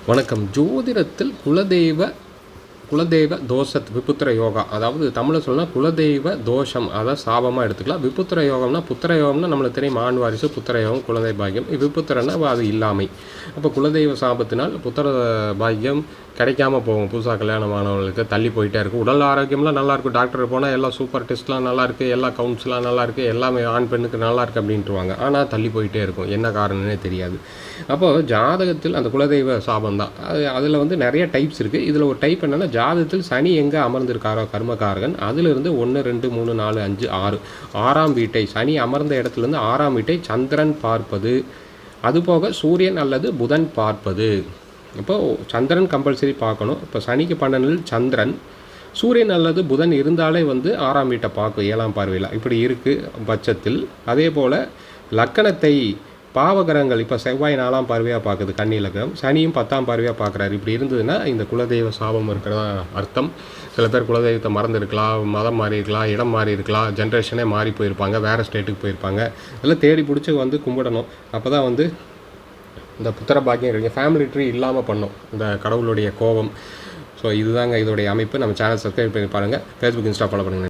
வணக்கம். ஜோதிடத்தில் குலதெய்வ விபுத்திர யோகா, அதாவது தமிழில் சொல்லலாம் குலதெய்வ தோஷம், அதாவது சாபமாக எடுத்துக்கலாம். விபுத்திர யோகம்னா, புத்திர யோகம்னா நம்மளுக்கு தெரியும், ஆண் வாரிசு, புத்திர யோகம், குழந்தை பாக்கியம். விபுத்திரன்னா அது இல்லாமை. அப்போ குலதெய்வ சாபத்தினால் புத்திர பாக்கியம் கிடைக்காம போகும். புதுசாக கல்யாணமானவங்களுக்கு தள்ளி போயிட்டே இருக்கும். உடல் ஆரோக்கியம்லாம் நல்லாயிருக்கும், டாக்டர் போனால் எல்லாம் சூப்பர் டெஸ்ட்லாம் நல்லாயிருக்கு, எல்லா கவுண்ட்ஸ்லாம் நல்லாயிருக்கு, எல்லாமே ஆண் பெண்ணுக்கு நல்லாயிருக்கு அப்படின்ட்டுருவாங்க. ஆனால் தள்ளி போயிட்டே இருக்கும், என்ன காரணம்னே தெரியாது. அப்போது ஜாதகத்தில் அந்த குலதெய்வ சாபம் தான் அதில் வந்து நிறைய டைப்ஸ் இருக்குது. இதில் ஒரு டைப் என்னென்னா, ஜாதகத்தில் சனி எங்கே அமர்ந்திருக்காரோ கர்மகாரகன், அதிலிருந்து 1 2 3 4 5 6 ஆறாம் வீட்டை, சனி அமர்ந்த இடத்துலேருந்து 6ஆம் வீட்டை சந்திரன் பார்ப்பது, அதுபோக சூரியன் அல்லது புதன் பார்ப்பது. இப்போது சந்திரன் கம்பல்சரி பார்க்கணும். இப்போ சனிக்கு 12 சந்திரன், சூரியன் அல்லது புதன் இருந்தாலே வந்து 6ஆம் வீட்டை பார்க்கும் 7ஆம் பார்வையில். இப்படி இருக்குது பட்சத்தில், அதே போல் லக்கணத்தை பாவகிரகங்கள், இப்போ செவ்வாய் 4ஆம் பார்வையாக பார்க்குது கன்னி லக்னம், சனியும் 10ஆம் பார்வையாக பார்க்குறாரு. இப்படி இருந்ததுன்னா இந்த குலதெய்வ சாபம் இருக்கிறதா அர்த்தம். சில பேர் குலதெய்வத்தை மறந்துருக்கலாம், மதம் மாறி இருக்கலாம், இடம் மாறி இருக்கலாம், ஜென்ரேஷனே மாறி போயிருப்பாங்க, வேறு ஸ்டேட்டுக்கு போயிருப்பாங்க. இதெல்லாம் தேடி பிடிச்சி வந்து கும்பிடணும். அப்போ தான் வந்து இந்த புத்திர பாக்கியம் இருக்குது. ஃபேமிலி ட்ரீ இல்லாமல் பண்ணும் இந்த கடவுளுடைய கோபம். ஸோ இதுதாங்க இதோடைய அமைப்பு. நம்ம சேனல் சப்ஸ்கிரைப் பண்ணி பாருங்கள். ஃபேஸ்புக், இன்ஸ்டா ஃபாலோ பண்ணுங்கள்.